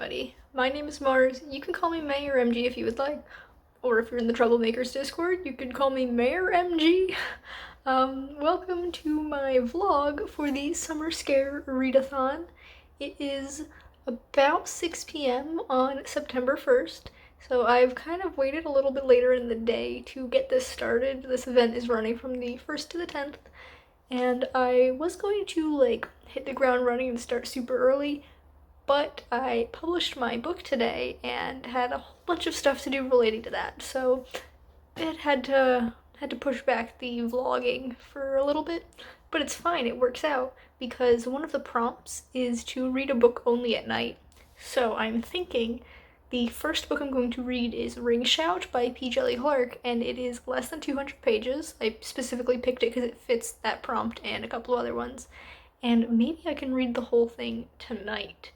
everybody. My name is Mars. You can call me May or MG if you would like. Or if you're in the Troublemakers Discord, you can call me Mayor MG. Welcome to my vlog for the Summer Scare Readathon. It is about 6 p.m. on September 1st, so I've kind of waited a little bit later in the day to get this started. This event is running from the 1st to the 10th, and I was going to hit the ground running and start super early, but I published my book today and had a whole bunch of stuff to do relating to that, so it had to push back the vlogging for a little bit, but it's fine, it works out, because one of the prompts is to read a book only at night. So I'm thinking the first book I'm going to read is Ring Shout by P. Jelly Clark, and it is less than 200 pages. I specifically picked it because it fits that prompt and a couple of other ones, and maybe I can read the whole thing tonight.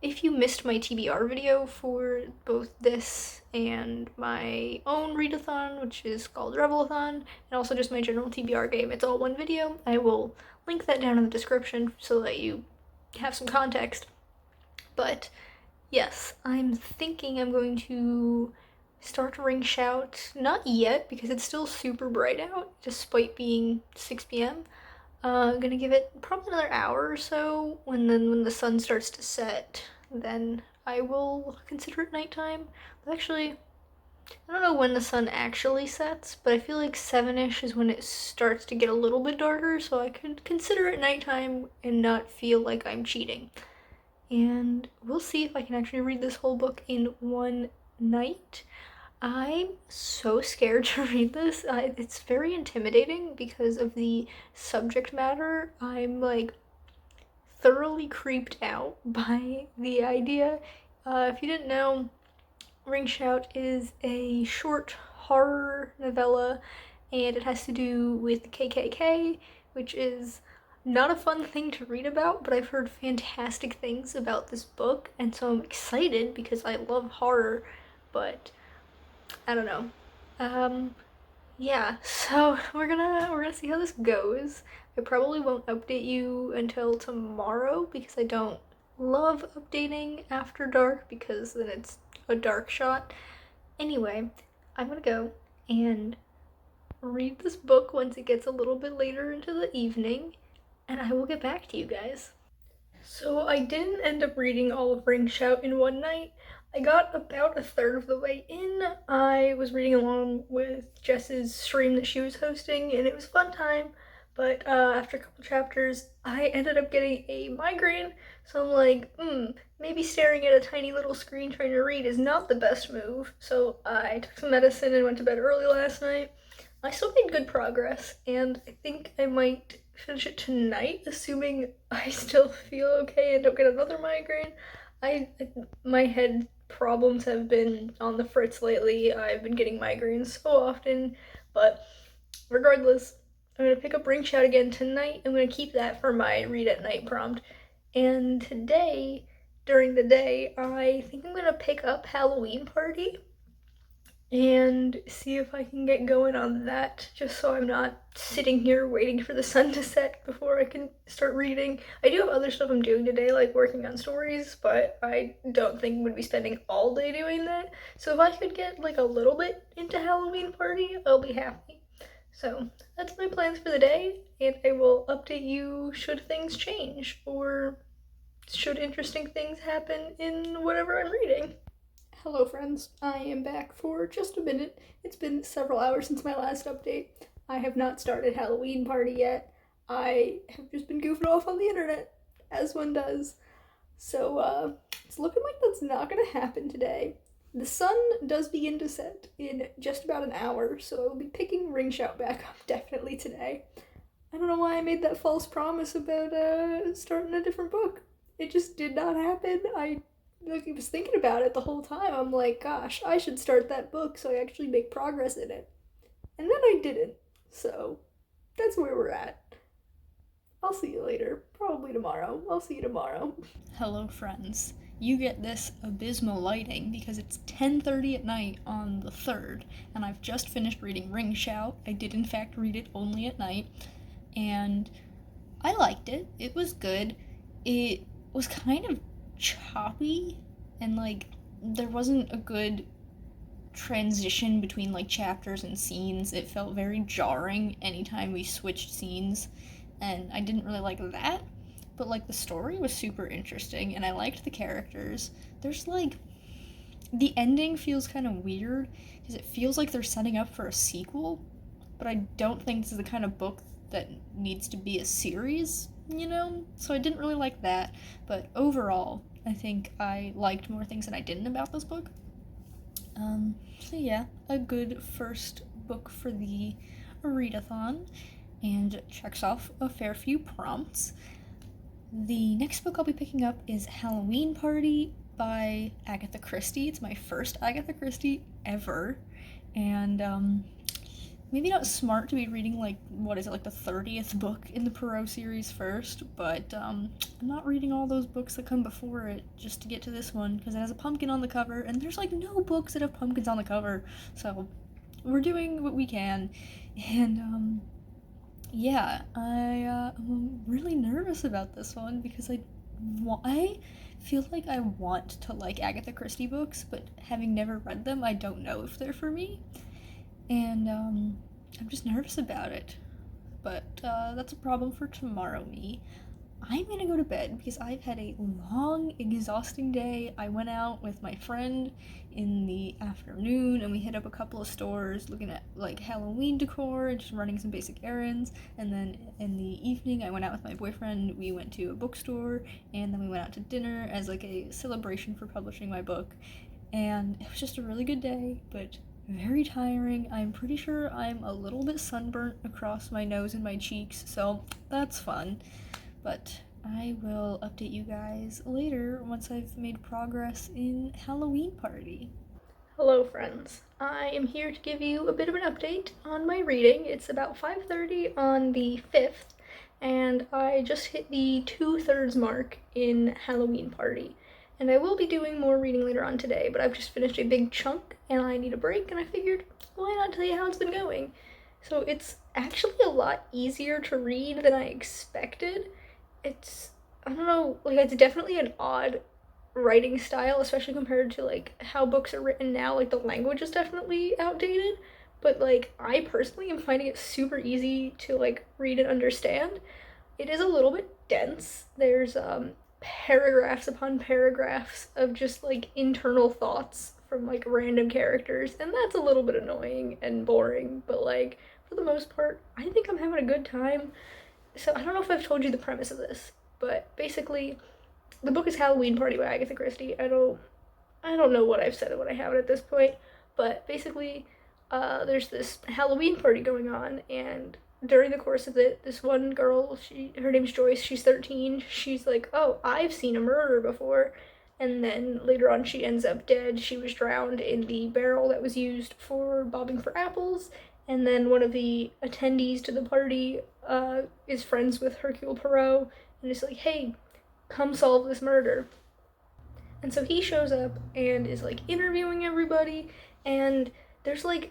If you missed my TBR video for both this and my own readathon, which is called Revelathon, and also just my general TBR game, it's all one video, I will link that down in the description so that you have some context. But yes, I'm thinking I'm going to start Ring Shout, not yet because it's still super bright out, despite being 6 p.m. I'm gonna give it probably another hour or so. When the sun starts to set, then I will consider it nighttime. Actually, I don't know when the sun actually sets, but I feel like 7-ish is when it starts to get a little bit darker, so I could consider it nighttime and not feel like I'm cheating. And we'll see if I can actually read this whole book in one night. I'm so scared to read this. It's very intimidating because of the subject matter. I'm thoroughly creeped out by the idea. If you didn't know, Ring Shout is a short horror novella, and it has to do with the KKK, which is not a fun thing to read about, but I've heard fantastic things about this book, and so I'm excited because I love horror, but I don't know. Yeah, so we're gonna see how this goes. I probably won't update you until tomorrow because I don't love updating after dark because then it's a dark shot. Anyway, I'm gonna go and read this book once it gets a little bit later into the evening, and I will get back to you guys. So I didn't end up reading all of Ring Shout in one night. I got about a third of the way in. I was reading along with Jess's stream that she was hosting, and it was a fun time, but after a couple chapters, I ended up getting a migraine, so I'm like, maybe staring at a tiny little screen trying to read is not the best move, so I took some medicine and went to bed early last night. I still made good progress, and I think I might finish it tonight, assuming I still feel okay and don't get another migraine. My head problems have been on the fritz lately. I've been getting migraines so often, but regardless, I'm gonna pick up Ring Shout again tonight. I'm gonna keep that for my read at night prompt. And today, during the day, I think I'm gonna pick up Halloween Party and see if I can get going on that, just so I'm not sitting here waiting for the sun to set before I can start reading. I do have other stuff I'm doing today, like working on stories, but I don't think I'm going to be spending all day doing that. So if I could get a little bit into Halloween Party, I'll be happy. So that's my plans for the day, and I will update you should things change, or should interesting things happen in whatever I'm reading. Hello friends, I am back for just a minute. It's been several hours since my last update. I have not started Halloween Party yet. I have just been goofing off on the internet, as one does. So it's looking like that's not gonna happen today. The sun does begin to set in just about an hour, so I will be picking Ring Shout back up definitely today. I don't know why I made that false promise about starting a different book. It just did not happen. I was thinking about it the whole time. I'm like, gosh, I should start that book so I actually make progress in it. And then I didn't. So that's where we're at. I'll see you later. Probably tomorrow. I'll see you tomorrow. Hello, friends. You get this abysmal lighting because it's 10:30 at night on the 3rd, and I've just finished reading Ring Shout. I did in fact read it only at night, and I liked it. It was good. It was kind of choppy and, like, there wasn't a good transition between, like, chapters and scenes. It felt very jarring anytime we switched scenes, and I didn't really like that. But, like, the story was super interesting, and I liked the characters. There's, like, the ending feels kind of weird, because it feels like they're setting up for a sequel, but I don't think this is the kind of book that needs to be a series, you know? So I didn't really like that, but overall, I think I liked more things than I didn't about this book. So yeah, a good first book for the readathon, and checks off a fair few prompts. The next book I'll be picking up is Halloween Party by Agatha Christie. It's my first Agatha Christie ever, and maybe not smart to be reading, like, what is it, like the 30th book in the Perot series first, but I'm not reading all those books that come before it just to get to this one, because it has a pumpkin on the cover, and there's, like, no books that have pumpkins on the cover, so we're doing what we can, and, yeah, I'm really nervous about this one, because I feel like I want to like Agatha Christie books, but having never read them, I don't know if they're for me, and I'm just nervous about it. But that's a problem for tomorrow me. I'm gonna go to bed because I've had a long, exhausting day. I went out with my friend in the afternoon and we hit up a couple of stores looking at, like, Halloween decor and just running some basic errands. And then in the evening, I went out with my boyfriend. We went to a bookstore and then we went out to dinner as, like, a celebration for publishing my book. And it was just a really good day, but very tiring. I'm pretty sure I'm a little bit sunburnt across my nose and my cheeks, so that's fun. But I will update you guys later once I've made progress in Halloween Party. Hello, friends. I am here to give you a bit of an update on my reading. It's about 5:30 on the 5th, and I just hit the 2/3 mark in Halloween Party. And I will be doing more reading later on today, but I've just finished a big chunk and I need a break, and I figured, why not tell you how it's been going? So it's actually a lot easier to read than I expected. I don't know, like, it's definitely an odd writing style, especially compared to, like, how books are written now. Like, the language is definitely outdated, but, like, I personally am finding it super easy to, like, read and understand. It is a little bit dense. There's paragraphs upon paragraphs of just, like, internal thoughts from, like, random characters, and that's a little bit annoying and boring, but, like, for the most part, I think I'm having a good time. So I don't know if I've told you the premise of this, but basically the book is Halloween Party by Agatha Christie. I don't know what I've said and what I haven't at this point, but basically there's this Halloween party going on, and during the course of it, this one girl, her name's Joyce, she's 13, she's like, oh, I've seen a murder before, and then later on she ends up dead. She was drowned in the barrel that was used for bobbing for apples, and then one of the attendees to the party is friends with Hercule Poirot, and is like, hey, come solve this murder. And so he shows up and is, like, interviewing everybody, and there's, like,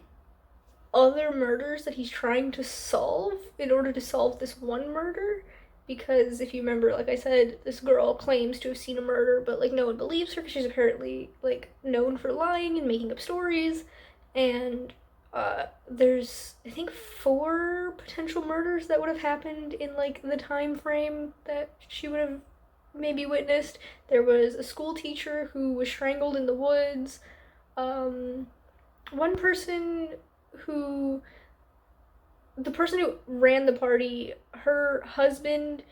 other murders that he's trying to solve in order to solve this one murder. Because if you remember, like I said, this girl claims to have seen a murder, but, like, no one believes her because she's apparently, like, known for lying and making up stories. And there's, I think, 4 potential murders that would have happened in, like, the time frame that she would have maybe witnessed. There was a school teacher who was strangled in the woods. One person who, the person who ran the party, her husband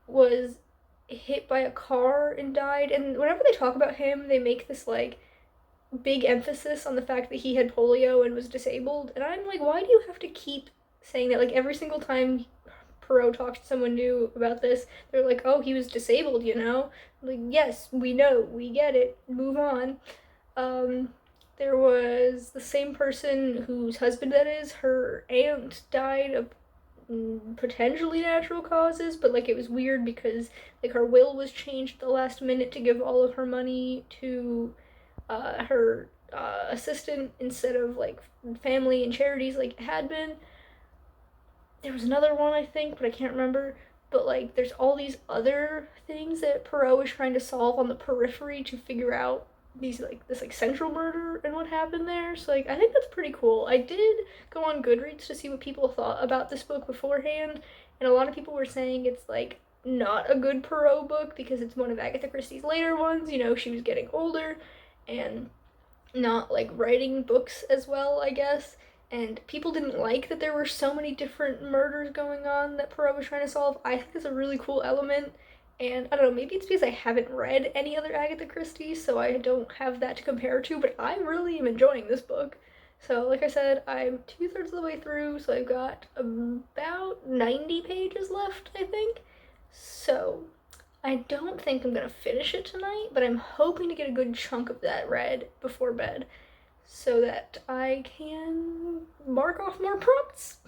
was hit by a car and died. And whenever they talk about him, they make this, like, big emphasis on the fact that he had polio and was disabled. And I'm like, why do you have to keep saying that? Like, every single time Perot talks to someone new about this, they're like, oh, he was disabled, you know? Like, yes, we know, we get it, move on. There was the same person whose husband, that is, her aunt died of potentially natural causes, but, like, it was weird because, like, her will was changed at the last minute to give all of her money to her assistant instead of, like, family and charities like it had been. There was another one, I think, but I can't remember. but like there's all these other things that Poirot is trying to solve on the periphery to figure out these like this like central murder and what happened there. So like I think that's pretty cool. I did go on Goodreads to see what people thought about this book beforehand, and a lot of people were saying it's like not a good Poirot book because it's one of Agatha Christie's later ones. You know, she was getting older and not like writing books as well, I guess. And people didn't like that there were so many different murders going on that Poirot was trying to solve. I think it's a really cool element. And I don't know, maybe it's because I haven't read any other Agatha Christie, so I don't have that to compare to, but I really am enjoying this book. So, like I said, I'm 2/3 of the way through, so I've got about 90 pages left, I think. So, I don't think I'm gonna finish it tonight, but I'm hoping to get a good chunk of that read before bed so that I can mark off more prompts.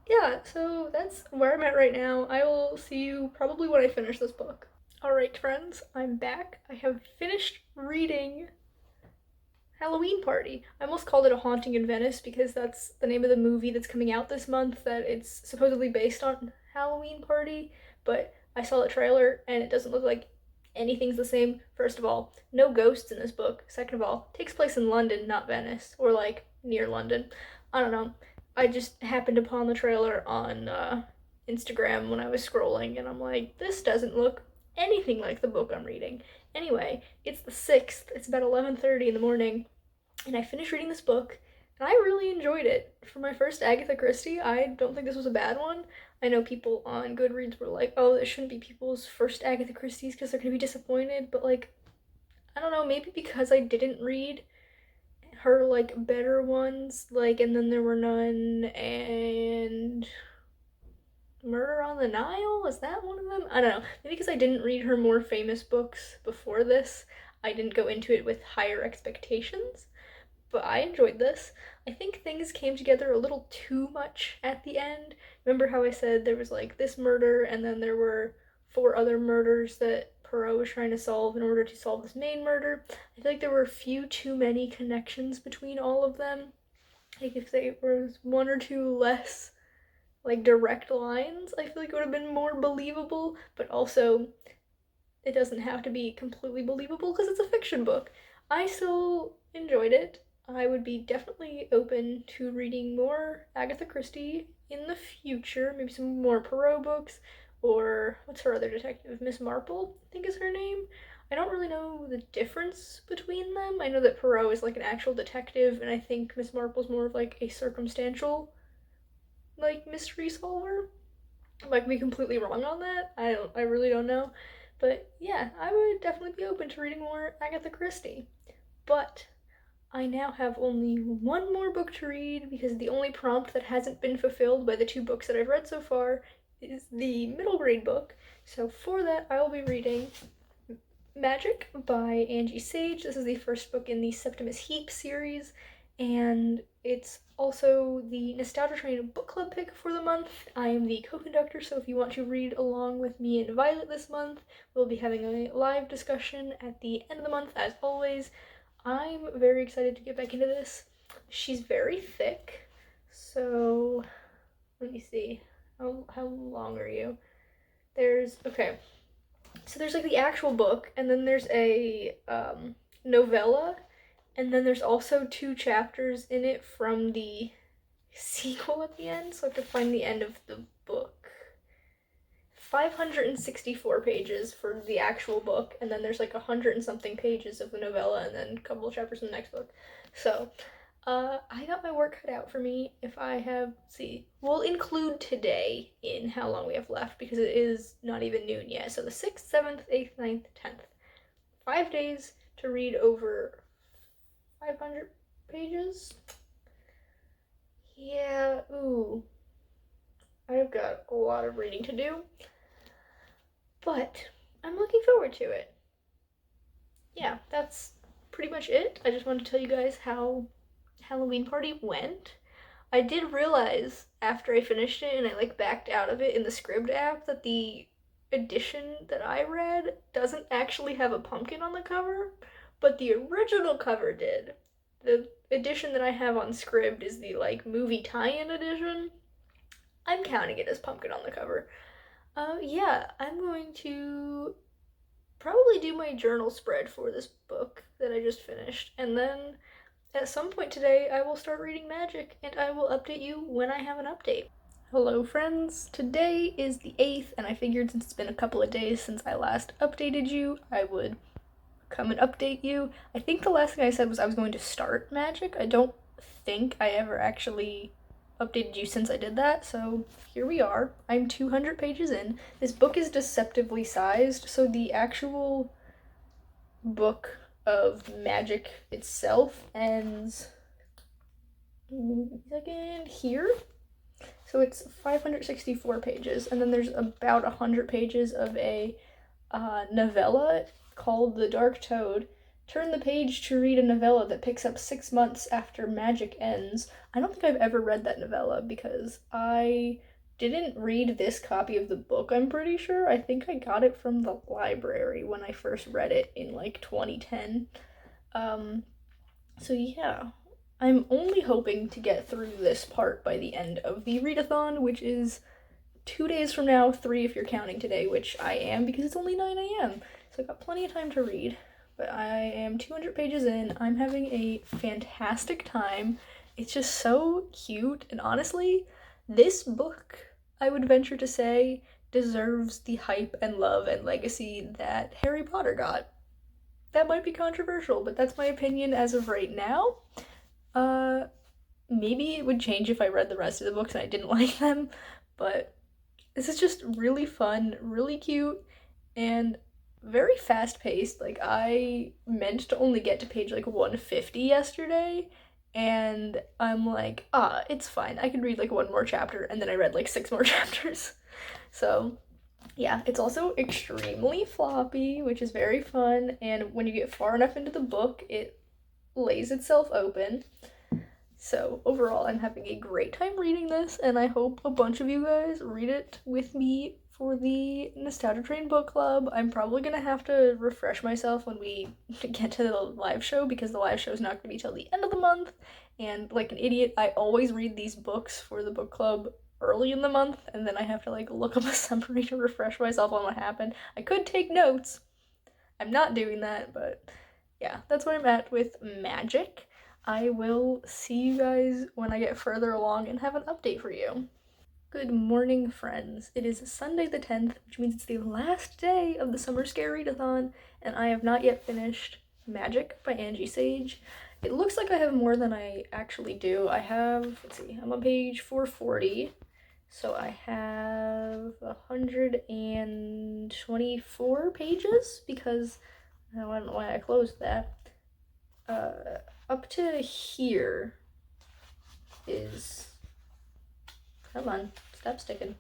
Yeah, so that's where I'm at right now. I will see you probably when I finish this book. Alright, friends, I'm back. I have finished reading Halloween Party. I almost called it A Haunting in Venice because that's the name of the movie that's coming out this month that it's supposedly based on Halloween Party, but I saw the trailer and it doesn't look like anything's the same. First of all, no ghosts in this book. Second of all, it takes place in London, not Venice, or like near London. I don't know. I just happened upon the trailer on Instagram when I was scrolling, and I'm like, this doesn't look anything like the book I'm reading. Anyway, it's the 6th. It's about 11:30 in the morning, and I finished reading this book, and I really enjoyed it. For my first Agatha Christie, I don't think this was a bad one. I know people on Goodreads were like, oh, this shouldn't be people's first Agatha Christie's because they're going to be disappointed, but like, I don't know, maybe because I didn't read her like better ones, like And Then There Were None and Murder on the Nile, is that one of them? I don't know, maybe because I didn't read her more famous books before this, I didn't go into it with higher expectations, but I enjoyed this. I think things came together a little too much at the end. Remember how I said there was like this murder and then there were 4 other murders that Poirot was trying to solve in order to solve this main murder? I feel like there were a few too many connections between all of them. Like if there was 1 or 2 less like direct lines, I feel like it would have been more believable, but also it doesn't have to be completely believable because it's a fiction book. I still enjoyed it. I would be definitely open to reading more Agatha Christie in the future, maybe some more Poirot books, or what's her other detective? Miss Marple, I think is her name. I don't really know the difference between them. I know that Poirot is like an actual detective, and I think Miss Marple's more of like a circumstantial like mystery solver. I might be completely wrong on that. I really don't know. But yeah, I would definitely be open to reading more Agatha Christie. But I now have only one more book to read because the only prompt that hasn't been fulfilled by the 2 books that I've read so far is the middle grade book. So for that, I will be reading Magyk by Angie Sage. This is the first book in the Septimus Heap series, and it's also the Nostalgia Train book club pick for the month. I am the co-conductor, so if you want to read along with me and Violet this month, we'll be having a live discussion at the end of the month, as always. I'm very excited to get back into this. She's very thick, so let me see. How long are you? Okay. So there's like the actual book, and then there's a novella, and then there's also 2 chapters in it from the sequel at the end, so I have to find the end of the book. 564 pages for the actual book, and then there's like 100 and something pages of the novella, and then a couple of chapters in the next book. So, I got my work cut out for me if I have, we'll include today in how long we have left because it is not even noon yet. So the 6th, 7th, 8th, 9th, 10th. 5 days to read over 500 pages. Yeah, ooh. I've got a lot of reading to do. But I'm looking forward to it. Yeah, that's pretty much it. I just wanted to tell you guys how Halloween Party went. I did realize after I finished it and I like backed out of it in the Scribd app that the edition that I read doesn't actually have a pumpkin on the cover, but the original cover did. The edition that I have on Scribd is the like movie tie-in edition. I'm counting it as pumpkin on the cover. Yeah, I'm going to probably do my journal spread for this book that I just finished, and then at some point today I will start reading Magyk, and I will update you when I have an update. Hello friends, today is the 8th, and I figured since it's been a couple of days since I last updated you, I would come and update you. I think the last thing I said was I was going to start Magyk. I don't think I ever actually updated you since I did that, so here we are. I'm 200 pages in. This book is deceptively sized, so the actual book of Magyk itself ends second here. So it's 564 pages, and then there's about 100 pages of a novella called The Dark Toad. Turn the page to read a novella that picks up 6 months after Magyk ends. I don't think I've ever read that novella because I didn't read this copy of the book, I'm pretty sure. I think I got it from the library when I first read it in like 2010. So yeah, I'm only hoping to get through this part by the end of the readathon, which is 2 days from now, 3 if you're counting today, which I am because it's only 9 a.m. So I've got plenty of time to read. But I am 200 pages in. I'm having a fantastic time. It's just so cute, and honestly, this book, I would venture to say, deserves the hype and love and legacy that Harry Potter got. That might be controversial, but that's my opinion as of right now. Maybe it would change if I read the rest of the books and I didn't like them, but this is just really fun, really cute, and very fast paced. Like, I meant to only get to page like 150 yesterday, and I'm like, it's fine. I can read like one more chapter, and then I read like 6 more chapters. So, yeah, it's also extremely floppy, which is very fun, and when you get far enough into the book, it lays itself open. So, overall, I'm having a great time reading this, and I hope a bunch of you guys read it with me for the Nostalgia Train book club. I'm probably gonna have to refresh myself when we get to the live show because the live show is not gonna be till the end of the month. And like an idiot, I always read these books for the book club early in the month, and then I have to like look up a summary to refresh myself on what happened. I could take notes. I'm not doing that, but yeah, that's where I'm at with Magyk. I will see you guys when I get further along and have an update for you. Good morning, friends. It is Sunday the 10th, which means it's the last day of the Summer Scare Readathon, and I have not yet finished Magyk by Angie Sage. It looks like I have more than I actually do. I have, let's see, I'm on page 440, so I have 124 pages because I don't know why I closed that. Up to here is, come on, stop sticking.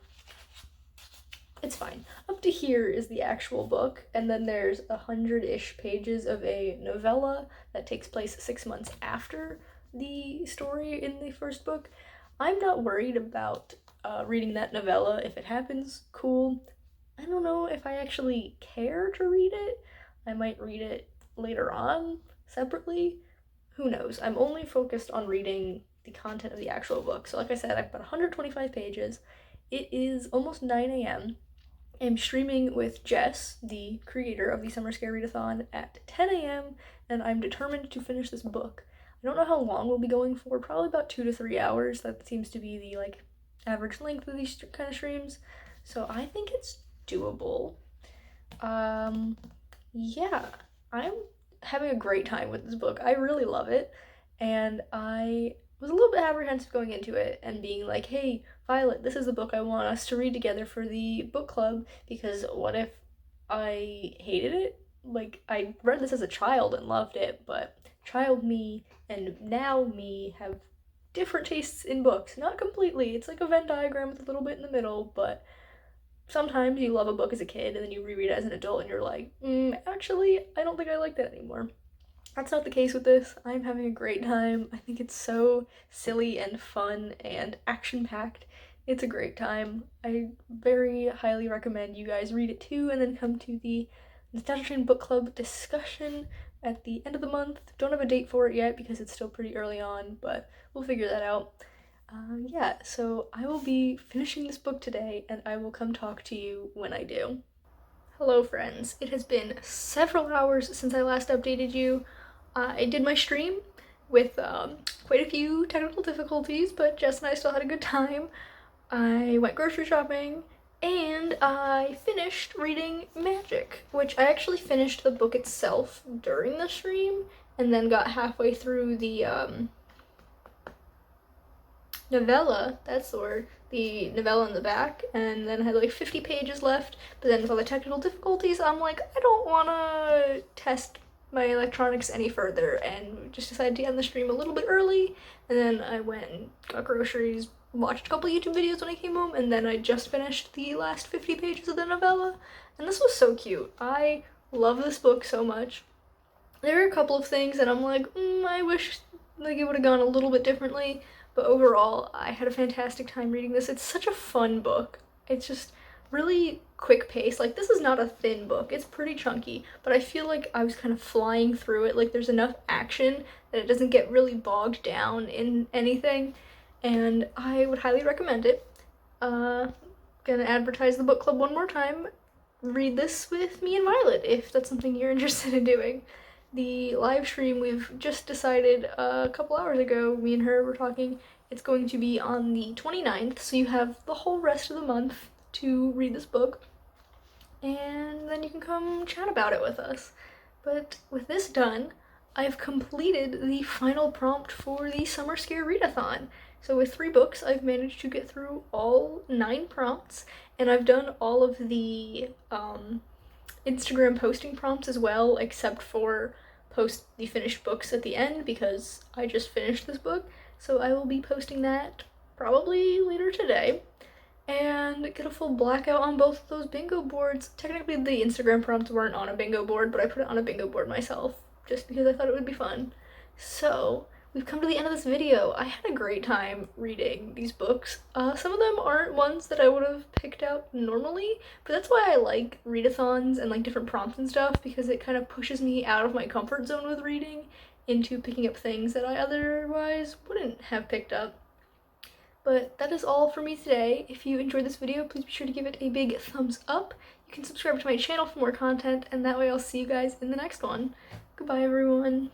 It's fine. Up to here is the actual book, and then there's 100-ish pages of a novella that takes place 6 months after the story in the first book. I'm not worried about reading that novella. If it happens, cool. I don't know if I actually care to read it. I might read it later on, separately. Who knows? I'm only focused on reading the content of the actual book. So like I said, I've got 125 pages. It is almost 9 a.m. I'm streaming with Jess, the creator of the Summer Scare Readathon, at 10 a.m. and I'm determined to finish this book. I don't know how long we'll be going for, probably about 2 to 3 hours. That seems to be the like average length of these kind of streams. So I think it's doable. Yeah, I'm having a great time with this book. I really love it, and I was a little bit apprehensive going into it and being like, hey, Violet, this is the book I want us to read together for the book club, because what if I hated it? Like, I read this as a child and loved it, but child me and now me have different tastes in books. Not completely. It's like a Venn diagram with a little bit in the middle, but sometimes you love a book as a kid and then you reread it as an adult and you're like, actually, I don't think I like that anymore. That's not the case with this. I'm having a great time. I think it's so silly and fun and action-packed. It's a great time. I very highly recommend you guys read it too and then come to the Nostalgia Train Book Club discussion at the end of the month. Don't have a date for it yet because it's still pretty early on, but we'll figure that out. Yeah, so I will be finishing this book today, and I will come talk to you when I do. Hello, friends. It has been several hours since I last updated you. I did my stream with quite a few technical difficulties, but Jess and I still had a good time. I went grocery shopping, and I finished reading Magyk, which I actually finished the book itself during the stream, and then got halfway through the novella, that's the word, the novella in the back, and then I had like 50 pages left, but then with all the technical difficulties, I'm like, I don't want to test my electronics any further, and just decided to end the stream a little bit early, and then I went and got groceries, watched a couple YouTube videos when I came home, and then I just finished the last 50 pages of the novella, and this was so cute. I love this book so much. There are a couple of things that I'm like, I wish like it would have gone a little bit differently, but overall, I had a fantastic time reading this. It's such a fun book. It's just really quick pace. Like, this is not a thin book. It's pretty chunky, but I feel like I was kind of flying through it. Like, there's enough action that it doesn't get really bogged down in anything, and I would highly recommend it. Gonna advertise the book club one more time. Read this with me and Violet if that's something you're interested in doing. The live stream we've just decided a couple hours ago, me and her were talking, it's going to be on the 29th, so you have the whole rest of the month to read this book, and then you can come chat about it with us. But with this done, I've completed the final prompt for the Summer Scare Readathon. So with 3 books, I've managed to get through all 9 prompts, and I've done all of the Instagram posting prompts as well, except for post the finished books at the end because I just finished this book, so I will be posting that probably later today and get a full blackout on both of those bingo boards. Technically the Instagram prompts weren't on a bingo board, but I put it on a bingo board myself just because I thought it would be fun. So we've come to the end of this video. I had a great time reading these books. Some of them aren't ones that I would have picked out normally, but that's why I like readathons and like different prompts and stuff, because it kind of pushes me out of my comfort zone with reading into picking up things that I otherwise wouldn't have picked up. But that is all for me today. If you enjoyed this video, please be sure to give it a big thumbs up. You can subscribe to my channel for more content, and that way I'll see you guys in the next one. Goodbye, everyone.